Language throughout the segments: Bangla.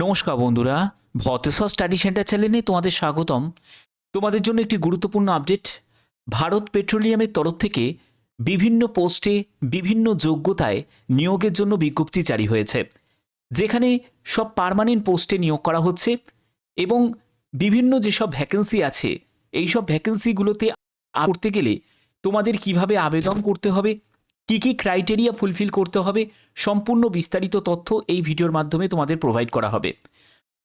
নমস্কার বন্ধুরা, ভতেশ্বর স্টাডি সেন্টার চ্যানেলে তোমাদের স্বাগতম। তোমাদের জন্য একটি গুরুত্বপূর্ণ আপডেট। ভারত পেট্রোলিয়ামের তরফ থেকে বিভিন্ন পোস্টে বিভিন্ন যোগ্যতায় নিয়োগের জন্য বিজ্ঞপ্তি জারি হয়েছে, যেখানে সব পার্মানেন্ট পোস্টে নিয়োগ করা হচ্ছে এবং বিভিন্ন যেসব ভ্যাকেন্সি আছে এই সব ভ্যাকেন্সিগুলোতে করতে গেলে তোমাদের কিভাবে আবেদন করতে হবে, কি কি ক্রাইটেরিয়া ফুলফিল করতে হবে, সম্পূর্ণ বিস্তারিত তথ্য এই ভিডিওর মাধ্যমে তোমাদের প্রোভাইড করা হবে।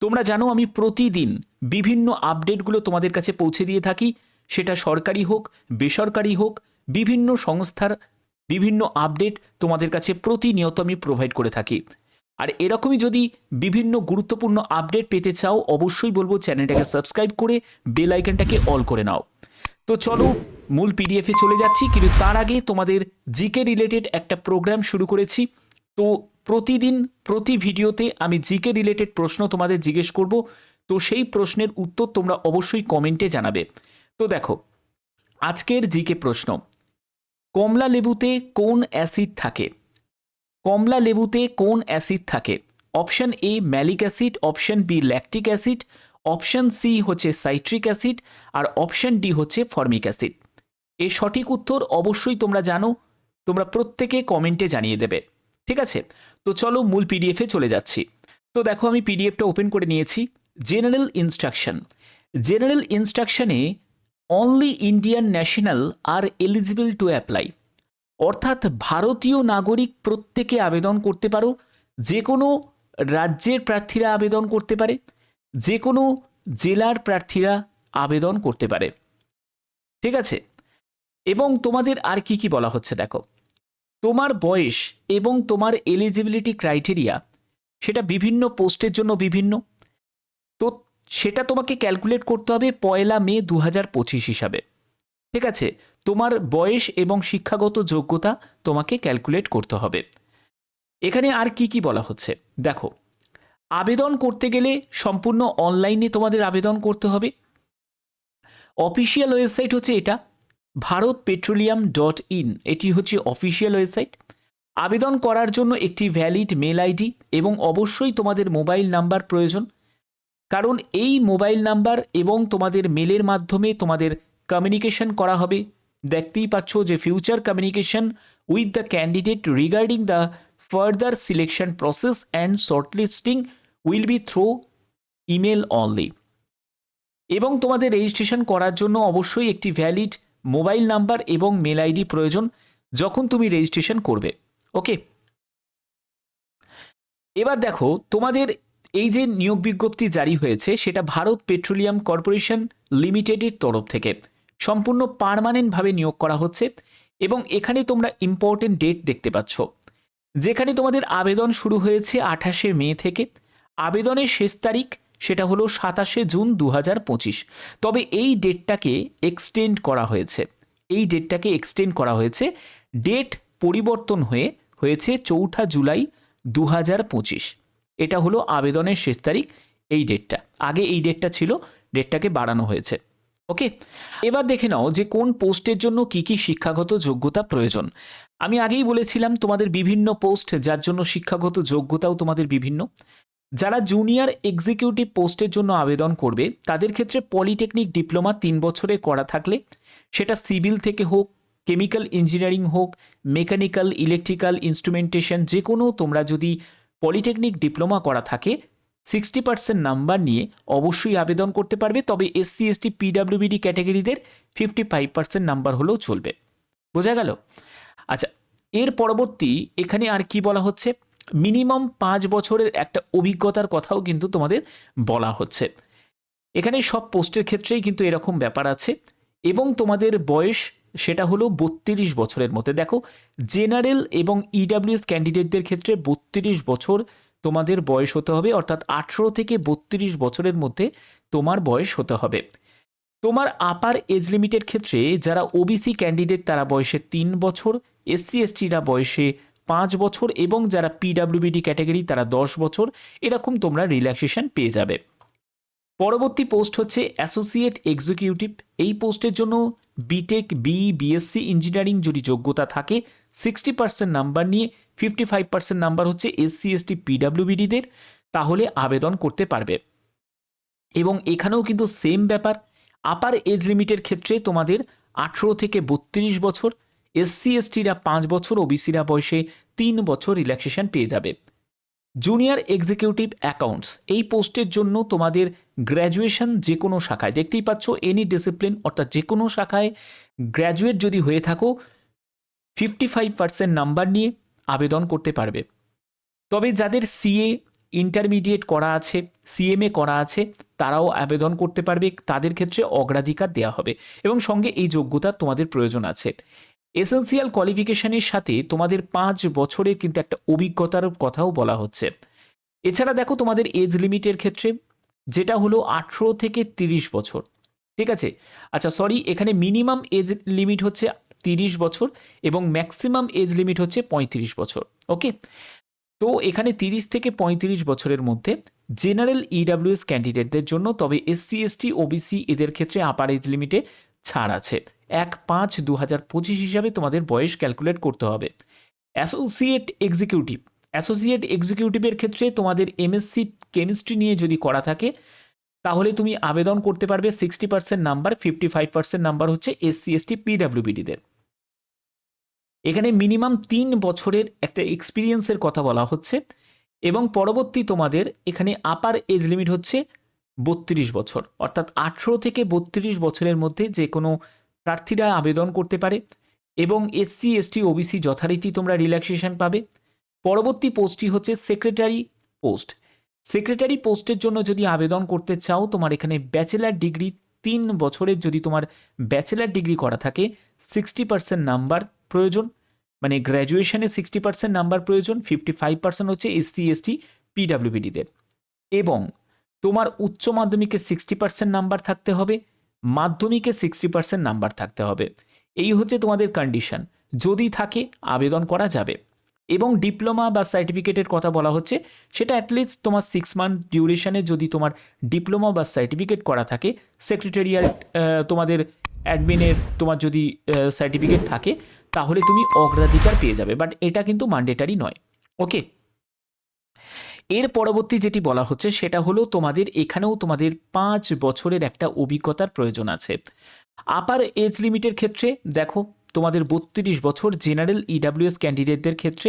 তোমরা জানো আমি প্রতিদিন বিভিন্ন আপডেটগুলো তোমাদের কাছে পৌঁছে দিয়ে থাকি, সেটা সরকারি হোক বেসরকারি হোক, বিভিন্ন সংস্থার বিভিন্ন আপডেট তোমাদের কাছে প্রতিনিয়ত আমি প্রোভাইড করে থাকি। আর এরকমই যদি বিভিন্ন গুরুত্বপূর্ণ আপডেট পেতে চাও অবশ্যই বলবো চ্যানেলটাকে সাবস্ক্রাইব করে বেল আইকনটাকে অল করে নাও। তো চলো মূল পিডিএফে চলে যাচ্ছি, কিন্তু তার আগে তোমাদের জিকে রিলেটেড একটা প্রোগ্রাম শুরু করেছি। তো প্রতিদিন প্রতি ভিডিওতে আমি জিকে রিলেটেড প্রশ্ন তোমাদের জিজ্ঞেস করব, তো সেই প্রশ্নের উত্তর তোমরা অবশ্যই কমেন্টে জানাবে। তো দেখো আজকের জিকে প্রশ্ন, কমলা লেবুতে কোন অ্যাসিড থাকে? কমলা লেবুতে কোন অ্যাসিড থাকে? Option A malic acid, option B lactic acid, option C হচ্ছে সাইট্রিক অ্যাসিড, আর অপশন ডি হচ্ছে ফর্মিক অ্যাসিড। এর সঠিক উত্তর অবশ্যই তোমরা জানো, তোমরা প্রত্যেকে কমেন্টে জানিয়ে দেবে। ঠিক আছে, তো চলো মূল পিডিএফে চলে যাচ্ছি। তো দেখো আমি পিডিএফটা ওপেন করে নিয়েছি। জেনারেল ইনস্ট্রাকশন, জেনারেল ইনস্ট্রাকশনে অনলি ইন্ডিয়ান ন্যাশনাল আর এলিজিবল টু অ্যাপ্লাই, অর্থাৎ ভারতীয় নাগরিক প্রত্যেকে আবেদন করতে পারো। যে কোনো রাজ্যের প্রার্থীরা আবেদন করতে পারে, যে কোনো জেলার প্রার্থীরা আবেদন করতে পারে। ঠিক আছে, এবং তোমাদের আর কি কি বলা হচ্ছে দেখো, তোমার বয়স এবং তোমার এলিজিবিলিটি ক্রাইটেরিয়া সেটা বিভিন্ন পোস্টের জন্য বিভিন্ন। তো সেটা তোমাকে ক্যালকুলেট করতে হবে 1 মে 2025 হিসাবে। ঠিক আছে, তোমার বয়স এবং শিক্ষাগত যোগ্যতা তোমাকে ক্যালকুলেট করতে হবে। এখানে আর কি কি বলা হচ্ছে দেখো, আবেদন করতে গেলে সম্পূর্ণ অনলাইনে তোমাদের আবেদন করতে হবে। অফিসিয়াল ওয়েবসাইট হচ্ছে এটা bharatpetroleum.in, এটি হচ্ছে অফিসিয়াল ওয়েবসাইট। আবেদন করার জন্য একটি ভ্যালিড মেল আইডি এবং অবশ্যই তোমাদের মোবাইল নাম্বার প্রয়োজন, কারণ এই মোবাইল নাম্বার এবং তোমাদের মেলের মাধ্যমে তোমাদের কমিউনিকেশন করা হবে। দেখতেই পাচ্ছ যে future communication with the candidate regarding the further selection process and shortlisting will be through email only. এবং তোমাদের রেজিস্ট্রেশন করার জন্য অবশ্যই একটি ভ্যালিড মোবাইল নাম্বার এবং মেল আইডি প্রয়োজন যখন তুমি রেজিস্ট্রেশন করবে। ওকে, এবার দেখো তোমাদের এই যে নিয়োগ বিজ্ঞপ্তি জারি হয়েছে সেটা ভারত পেট্রোলিয়াম কর্পোরেশন লিমিটেডের তরফ থেকে সম্পূর্ণ পার্মানেন্টভাবে নিয়োগ করা হচ্ছে। এবং এখানে তোমরা ইম্পর্টেন্ট ডেট দেখতে পাচ্ছ, যেখানে তোমাদের আবেদন শুরু হয়েছে 28শে মে থেকে, আবেদনের শেষ তারিখ সেটা হলো 27শে জুন 2025। তবে এই ডেটটাকে এক্সটেন্ড করা হয়েছে, এই ডেটটাকে এক্সটেন্ড করা হয়েছে, ডেট পরিবর্তন হয়েছে 4 জুলাই 2025। এটা হলো আবেদনের শেষ তারিখ, এই ডেটটা আগে এই ডেটটা ছিল, ডেটটাকে বাড়ানো হয়েছে। ওকে, এবার দেখে নাও যে কোন পোস্টের জন্য কি কি শিক্ষাগত যোগ্যতা প্রয়োজন। আমি আগেই বলেছিলাম তোমাদের বিভিন্ন পোস্ট যার জন্য শিক্ষাগত যোগ্যতাও তোমাদের বিভিন্ন। যারা জুনিয়র এক্সিকিউটিভ পোস্টের জন্য আবেদন করবে তাদের ক্ষেত্রে পলিটেকনিক ডিপ্লোমা 3 বছরে করা থাকলে, সেটা সিভিল থেকে হোক, কেমিক্যাল ইঞ্জিনিয়ারিং হোক, মেকানিক্যাল, ইলেকট্রিক্যাল, ইনস্ট্রুমেন্টেশন, যে কোনো তোমরা যদি পলিটেকনিক ডিপ্লোমা করা থাকে 60% নাম্বার নিয়ে অবশ্যই আবেদন করতে পারবে। তবে এসসি এসটি পিডাব্লিউবিডি ক্যাটাগরিদের 55% নাম্বার হলেও চলবে। বোঝা গেল? আচ্ছা, এর পরবর্তী এখানে আর কি বলা হচ্ছে, মিনিমাম 5 বছরের একটা অভিজ্ঞতার কথাও কিন্তু তোমাদের বলা হচ্ছে। এখানে সব পোস্টের ক্ষেত্রেই কিন্তু এরকম ব্যাপার আছে। এবং তোমাদের বয়স সেটা হলো 32 বছরের মধ্যে। দেখো জেনারেল এবং ইডাব্লিউএস ক্যান্ডিডেটদের ক্ষেত্রে 32 বছর তোমাদের বয়স হতে হবে, অর্থাৎ 18 থেকে 32 বছরের মধ্যে তোমার বয়স হতে হবে। তোমার আপার এজ লিমিটের ক্ষেত্রে যারা ওবিসি ক্যান্ডিডেট তারা বয়সে 3 বছর, এসসি এসটিরা বয়সে 5 বছর এবং যারা পিডাব্লিউবিডি ক্যাটাগরি তারা 10 বছর, এরকম তোমরা রিল্যাক্সেশন পেয়ে যাবে। পরবর্তী পোস্ট হচ্ছে অ্যাসোসিয়েট এক্সিকিউটিভ। এই পোস্টের জন্য বিটেক, বিএসসি ইঞ্জিনিয়ারিং যদি যোগ্যতা থাকে 60% নাম্বার নিয়ে, 55% নাম্বার হচ্ছে এসসি এসটি পিডাব্লিউবিডিদের, তাহলে আবেদন করতে পারবে। এবং এখানেও কিন্তু সেম ব্যাপার, আপার এজ লিমিটের ক্ষেত্রে তোমাদের 18 থেকে 32 বছর, এসসি এসটিরা 5 বছর, ওবিসিরা বয়সে 3 বছর রিল্যাক্সেশন পেয়ে যাবে। জুনিয়র এক্সিকিউটিভ অ্যাকাউন্টস এই পোস্টের জন্য তোমাদের গ্র্যাজুয়েশন যে কোনো শাখায়, দেখতেই পাচ্ছ এনি ডিসিপ্লিন অর্থাৎ যে কোনো শাখায় গ্র্যাজুয়েট যদি হয়ে থাকো 55% নাম্বার নিয়ে আবেদন করতে পারবে। তবে যাদের সিএ ইন্টারমিডিয়েট করা আছে, সিএমএ করা আছে, তারাও আবেদন করতে পারবে, তাদের ক্ষেত্রে অগ্রাধিকার দেওয়া হবে এবং সঙ্গে এই যোগ্যতা তোমাদের প্রয়োজন আছে। এসেন্সিয়াল কোয়ালিফিকেশনের সাথে তোমাদের 5 বছরের কিন্তু একটা অভিজ্ঞতার কথাও বলা হচ্ছে। এছাড়া দেখো তোমাদের এজ লিমিটের ক্ষেত্রে যেটা হলো 18 থেকে 30 বছর, ঠিক আছে। আচ্ছা সরি, এখানে মিনিমাম এজ লিমিট হচ্ছে 30 বছর এবং ম্যাক্সিমাম এজ লিমিট হচ্ছে 35 বছর। ওকে, তো এখানে 30 থেকে 35 বছরের মধ্যে জেনারেল ইডাব্লিউএস ক্যান্ডিডেটদের জন্য, তবে এসসি এসটি ওবিসি এদের ক্ষেত্রে আপার এজ লিমিটে ছাড় আছে। 1/5/2025 হিসাবে তোমাদের বয়স ক্যালকুলেট করতে হবে। অ্যাসোসিয়েট এক্সিকিউটিভের ক্ষেত্রে তোমাদের এমএসসি কেমিস্ট্রি নিয়ে যদি করা থাকে তাহলে তুমি আবেদন করতে পারবে। 60% নাম্বার, 55% নাম্বার হচ্ছে এসসি এসটি পিডাব্লিউবিডিদের। এখানে মিনিমাম 3 বছরের একটা এক্সপিরিয়েন্সের কথা বলা হচ্ছে এবং পরবর্তী তোমাদের এখানে আপার এজ লিমিট হচ্ছে 32 বছর, অর্থাৎ 18 থেকে 32 বছরের মধ্যে যে কোনো প্রার্থীরা আবেদন করতে পারে এবং এসসি এসটি ওবিসি যথারীতি তোমরা রিল্যাক্সেশন পাবে। পরবর্তী পোস্টটি হচ্ছে সেক্রেটারি পোস্ট। সেক্রেটারি পোস্টের জন্য যদি আবেদন করতে চাও, তোমার এখানে ব্যাচেলার ডিগ্রি 3 বছরের যদি তোমার ব্যাচেলার ডিগ্রি করা থাকে 60% নাম্বার প্রয়োজন, মানে গ্র্যাজুয়েশনে 60% নাম্বার প্রয়োজন, 55% হচ্ছে এসসি এসটি পিডাব্লিউবিডিদের। এবং তোমার উচ্চ মাধ্যমিকে 60% নাম্বার থাকতে হবে, মাধ্যমিকে 60% নাম্বার থাকতে হবে। এই হচ্ছে তোমাদের কন্ডিশন, যদি থাকে আবেদন করা যাবে। এবং ডিপ্লোমা বা সার্টিফিকেটের কথা বলা হচ্ছে, সেটা অ্যাটলিস্ট তোমার 6 মান্থ ডিউরেশনে যদি তোমার ডিপ্লোমা বা সার্টিফিকেট করা থাকে, সেক্রেটারিয়াল তোমাদের অ্যাডমিনের তোমার যদি সার্টিফিকেট থাকে তাহলে তুমি অগ্রাধিকার পেয়ে যাবে, বাট এটা কিন্তু ম্যান্ডেটারি নয়। ওকে, এর পরবর্তী যেটি বলা হচ্ছে সেটা হলো তোমাদের এখানেও তোমাদের 5 বছরের একটা অভিজ্ঞতার প্রয়োজন আছে। আপার এজ লিমিটের ক্ষেত্রে দেখো তোমাদের 32 বছর, জেনারেল ইডাব্লিউএস ক্যান্ডিডেটদের ক্ষেত্রে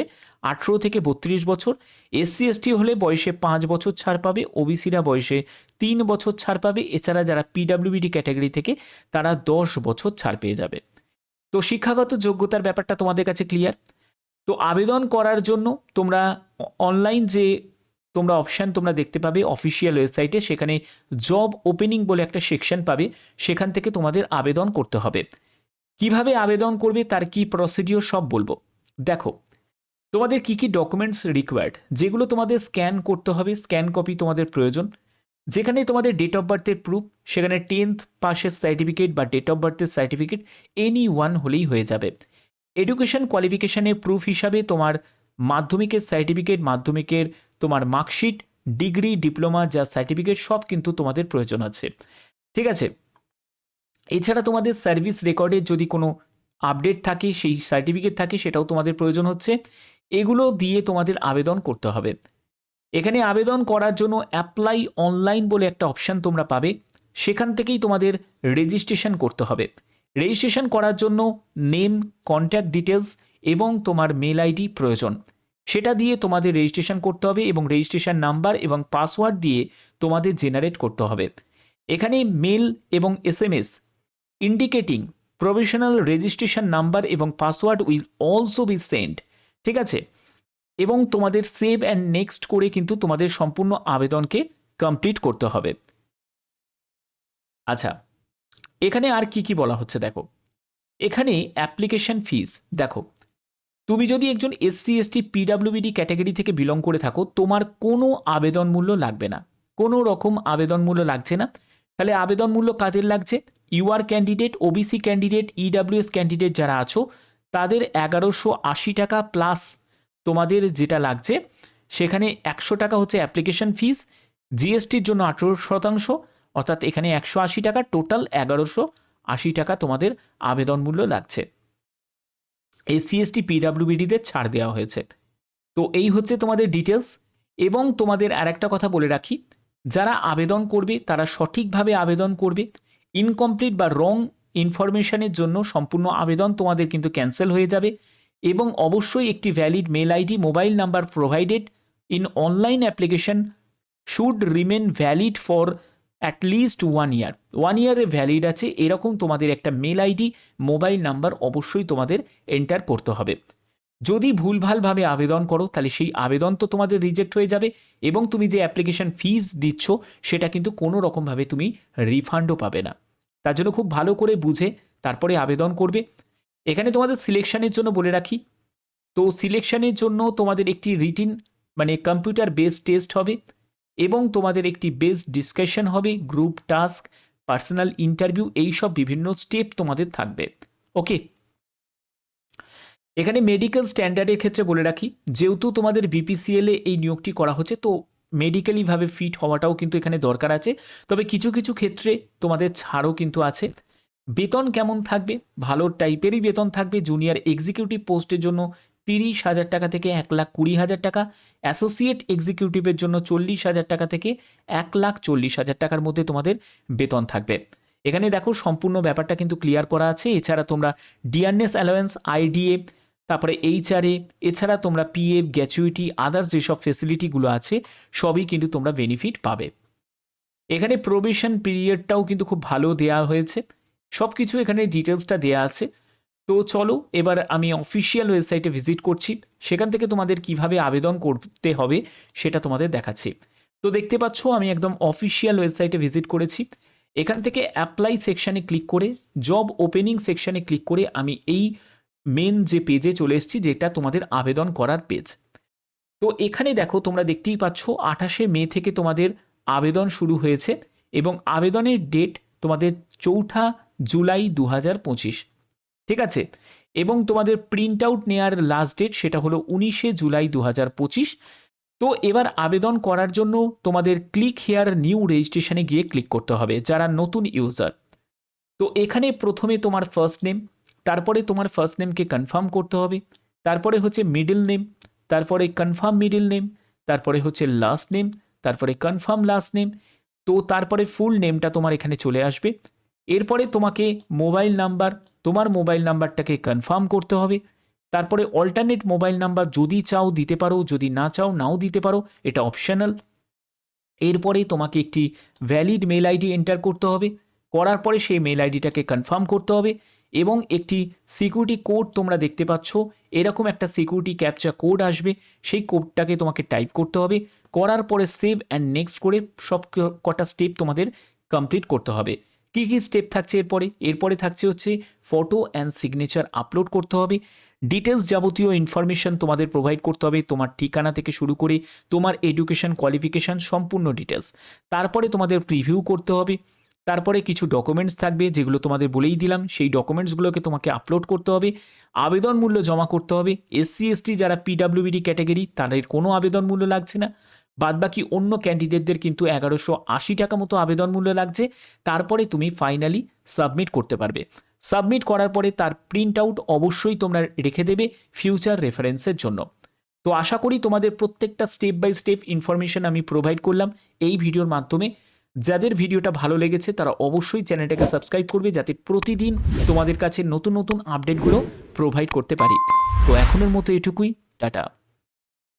18 থেকে 32 বছর, এসসি এসটি হলে বয়সে 5 বছর ছাড় পাবে, ওবিসিরা বয়সে 3 বছর ছাড় পাবে। এছাড়া যারা পিডাব্লিউবিডি ক্যাটাগরি থেকে তারা 10 বছর ছাড় পেয়ে যাবে। তো শিক্ষাগত যোগ্যতার ব্যাপারটা তোমাদের কাছে ক্লিয়ার। তো আবেদন করার জন্য তোমরা অনলাইন যে তোমরা অপশান তোমরা দেখতে পাবে অফিসিয়াল ওয়েবসাইটে, সেখানে জব ওপেনিং বলে একটা সেকশন পাবে, সেখান থেকে তোমাদের আবেদন করতে হবে। কিভাবে আবেদন করবে তার কি প্রসিডিওর সব বলবো। দেখো তোমাদের কি কি ডকুমেন্টস রিকোয়ার্ড, যেগুলো তোমাদের স্ক্যান করতে হবে, স্ক্যান কপি তোমাদের প্রয়োজন। যেখানে তোমাদের ডেট অফ বার্থের প্রুফ, সেখানে 10th পাসের সার্টিফিকেট বা ডেট অফ বার্থের সার্টিফিকেট এনি ওয়ান হলেই হয়ে যাবে। এডুকেশন কোয়ালিফিকেশনের প্রুফ হিসাবে তোমার মাধ্যমিকের সার্টিফিকেট, মাধ্যমিকের তোমার মার্কশিট, ডিগ্রি, ডিপ্লোমা যা সার্টিফিকেট সব কিন্তু তোমাদের প্রয়োজন আছে, ঠিক আছে। এছাড়া তোমাদের সার্ভিস রেকর্ডের যদি কোনো আপডেট থাকে, সেই সার্টিফিকেট থাকে, সেটাও তোমাদের প্রয়োজন হচ্ছে। এগুলো দিয়ে তোমাদের আবেদন করতে হবে। এখানে আবেদন করার জন্য অ্যাপ্লাই অনলাইন বলে একটা অপশান তোমরা পাবে, সেখান থেকেই তোমাদের রেজিস্ট্রেশন করতে হবে। রেজিস্ট্রেশন করার জন্য নেম, কন্ট্যাক্ট ডিটেলস এবং তোমার মেল আইডি প্রয়োজন, সেটা দিয়ে তোমাদের রেজিস্ট্রেশন করতে হবে এবং রেজিস্ট্রেশন নাম্বার এবং পাসওয়ার্ড দিয়ে তোমাদের জেনারেট করতে হবে। এখানে মেল এবং SMS indicating provisional registration number এবং password will also be send, ঠিক আছে। এবং তোমাদের সেভ অ্যান্ড নেক্সট করে কিন্তু তোমাদের সম্পূর্ণ আবেদনকে কমপ্লিট করতে হবে। আচ্ছা, এখানে আর কি কি বলা হচ্ছে দেখো, এখানে অ্যাপ্লিকেশন ফিস দেখো, তুমি যদি একজন এসসি এসটি পিডাব্লিউবিডি ক্যাটাগরি থেকে বিলং করে থাকো, তোমার কোনো আবেদন মূল্য লাগবে না, কোনো রকম আবেদন মূল্য লাগছে না। তাহলে আবেদন মূল্য কাদের লাগছে? UR candidate, OBC candidate, EWS candidate যারা আছো তাদের 1180 টাকা প্লাস তোমাদের যেটা লাগছে সেখানে 100 টাকা হচ্ছে অ্যাপ্লিকেশন ফিস, জিএসটির জন্য 18%, অর্থাৎ এখানে 180 টাকা, টোটাল 1180 টাকা তোমাদের আবেদন মূল্য লাগছে। এসসি এসটি পিডাব্লিউবিডিদের ছাড় দেওয়া হয়েছে। তো এই হচ্ছে তোমাদের ডিটেলস। এবং তোমাদের আর একটা কথা বলে রাখি, যারা আবেদন করবে তারা সঠিকভাবে আবেদন করবে। ইনকমপ্লিট বা রং ইনফরমেশনের জন্য সম্পূর্ণ আবেদন তোমাদের কিন্তু ক্যান্সেল হয়ে যাবে। এবং অবশ্যই একটি valid mail ID, mobile number provided in online application should remain valid for at least 1 year. 1 ইয়ারের ভ্যালিড আছে এরকম তোমাদের একটা মেল আইডি, মোবাইল নাম্বার অবশ্যই তোমাদের এন্টার করতে হবে। যদি ভুলভালভাবে আবেদন করো তাহলে সেই আবেদন তো তোমাদের রিজেক্ট হয়ে যাবে এবং তুমি যে অ্যাপ্লিকেশন ফিস দিচ্ছ সেটা কিন্তু কোনো রকমভাবে তুমি রিফান্ডও পাবে না। তার জন্য খুব ভালো করে বুঝে তারপরে আবেদন করবে। এখানে তোমাদের সিলেকশনের জন্য বলে রাখি, তো সিলেকশনের জন্য তোমাদের একটি রিটিন মানে কম্পিউটার বেসড টেস্ট হবে এবং তোমাদের একটি বেসড ডিসকাশন হবে, গ্রুপ টাস্ক, পার্সোনাল ইন্টারভিউ, এইসব বিভিন্ন স্টেপ তোমাদের থাকবে। ওকে, এখানে মেডিকেল স্ট্যান্ডার্ডের ক্ষেত্রে বলে রাখি, যেহেতু তোমাদের বিপিসিএল এ এই নিয়োগটি করা হচ্ছে তো মেডিকেলিভাবে ফিট হওয়াটাও কিন্তু এখানে দরকার আছে। তবে কিছু কিছু ক্ষেত্রে তোমাদের ছাড়ও কিন্তু আছে। বেতন কেমন থাকবে? ভালো টাইপেরই বেতন থাকবে। জুনিয়র এক্সিকিউটিভ পোস্টের জন্য 30,000 টাকা থেকে 1,20,000 টাকা, অ্যাসোসিয়েট এক্সিকিউটিভের জন্য 40,000 টাকা থেকে 1,40,000 টাকার মধ্যে তোমাদের বেতন থাকবে। এখানে দেখো সম্পূর্ণ ব্যাপারটা কিন্তু ক্লিয়ার করা আছে। এছাড়া তোমরা ডিয়ারনেস অ্যালাওয়েন্স, আইডিএ, তারপরে এইচআরএ, এছাড়া তোমরা পিএফ, গ্র্যাচুইটি, আদার্স যেসব ফেসিলিটিগুলো আছে সবই কিন্তু তোমরা বেনিফিট পাবে। এখানে প্রবেশন পিরিয়ডটাও কিন্তু খুব ভালো দেওয়া হয়েছে, সব কিছু এখানে ডিটেলসটা দেওয়া আছে। তো চলো এবার আমি অফিসিয়াল ওয়েবসাইটে ভিজিট করছি, সেখান থেকে তোমাদের কিভাবে আবেদন করতে হবে সেটা তোমাদের দেখাচ্ছি। তো দেখতে পাচ্ছ আমি একদম অফিসিয়াল ওয়েবসাইটে ভিজিট করেছি। এখান থেকে অ্যাপ্লাই সেকশানে ক্লিক করে জব ওপেনিং সেকশানে ক্লিক করে আমি এই মেন যে পেজে চলে এসেছি, যেটা তোমাদের আবেদন করার পেজ। তো এখানে দেখো তোমরা দেখতেই পাচ্ছ 28শে মে থেকে তোমাদের আবেদন শুরু হয়েছে এবং আবেদনের ডেট তোমাদের 4 জুলাই 2025, ঠিক আছে। এবং তোমাদের প্রিন্ট আউট নেওয়ার লাস্ট ডেট সেটা হলো 19শে জুলাই 2025। তো এবার আবেদন করার জন্য তোমাদের ক্লিক হেয়ার নিউ রেজিস্ট্রেশনে গিয়ে ক্লিক করতে হবে যারা নতুন ইউজার। তো এখানে প্রথমে তোমার ফার্স্ট নেম, তারপরে তোমার ফার্স্ট নেমকে কনফার্ম করতে হবে, তারপরে হচ্ছে মিডল নেম, তারপরে কনফার্ম মিডল নেম, তারপরে হচ্ছে লাস্ট নেম, তারপরে কনফার্ম লাস্ট নেম। তো তারপরে ফুল নেমটা তোমার এখানে চলে আসবে। এরপরে তোমাকে মোবাইল নাম্বার, তোমার মোবাইল নাম্বারটাকে কনফার্ম করতে হবে। তারপরে অল্টারনেট মোবাইল নাম্বার যদি চাও দিতে পারো, যদি না চাও নাও দিতে পারো, এটা অপশনাল। এরপরে তোমাকে একটি ভ্যালিড মেল আইডি এন্টার করতে হবে, করার পরে সেই মেল আইডিটাকে কনফার্ম করতে হবে এবং একটি সিকিউরিটি কোড তোমরা দেখতে পাচ্ছ, এরকম একটা সিকিউরিটি ক্যাপচা কোড আসবে, সেই কোডটাকে তোমাকে টাইপ করতে হবে। করার পরে সেভ অ্যান্ড নেক্সট করে সব কটা স্টেপ তোমাদের কমপ্লিট করতে হবে। কী কী স্টেপ থাকছে এরপরে থাকছে হচ্ছে ফটো অ্যান্ড সিগনেচার আপলোড করতে হবে। ডিটেলস যাবতীয় ইনফরমেশন তোমাদের প্রোভাইড করতে হবে, তোমার ঠিকানা থেকে শুরু করে তোমার এডুকেশন কোয়ালিফিকেশান সম্পূর্ণ ডিটেলস। তারপরে তোমাদের প্রিভিউ করতে হবে। তারপরে কিছু ডকুমেন্টস থাকবে যেগুলো তোমাদের বলেই দিলাম, সেই ডকুমেন্টসগুলোকে তোমাকে আপলোড করতে হবে। আবেদন মূল্য জমা করতে হবে। এসসি এসটি যারা পিডাব্লিউবিডি ক্যাটাগরি তাদের কোনো আবেদন মূল্য লাগছে না, বাদবাকি অন্য ক্যান্ডিডেটদের কিন্তু 1180 টাকা মতো আবেদন মূল্য লাগছে। তারপরে তুমি ফাইনালি সাবমিট করতে পারবে। সাবমিট করার পরে তার প্রিন্ট আউট অবশ্যই তোমরা রেখে দেবে ফিউচার রেফারেন্সের জন্য। তো আশা করি তোমাদের প্রত্যেকটা স্টেপ বাই স্টেপ ইনফরমেশন আমি প্রোভাইড করলাম এই ভিডিওর মাধ্যমে। যাদের ভিডিওটা ভালো লেগেছে তারা অবশ্যই চ্যানেলটাকে সাবস্ক্রাইব করবে যাতে প্রতিদিন তোমাদের কাছে নতুন নতুন আপডেটগুলো প্রোভাইড করতে পারি। তো এখনের মতো এটুকুই, টাটা।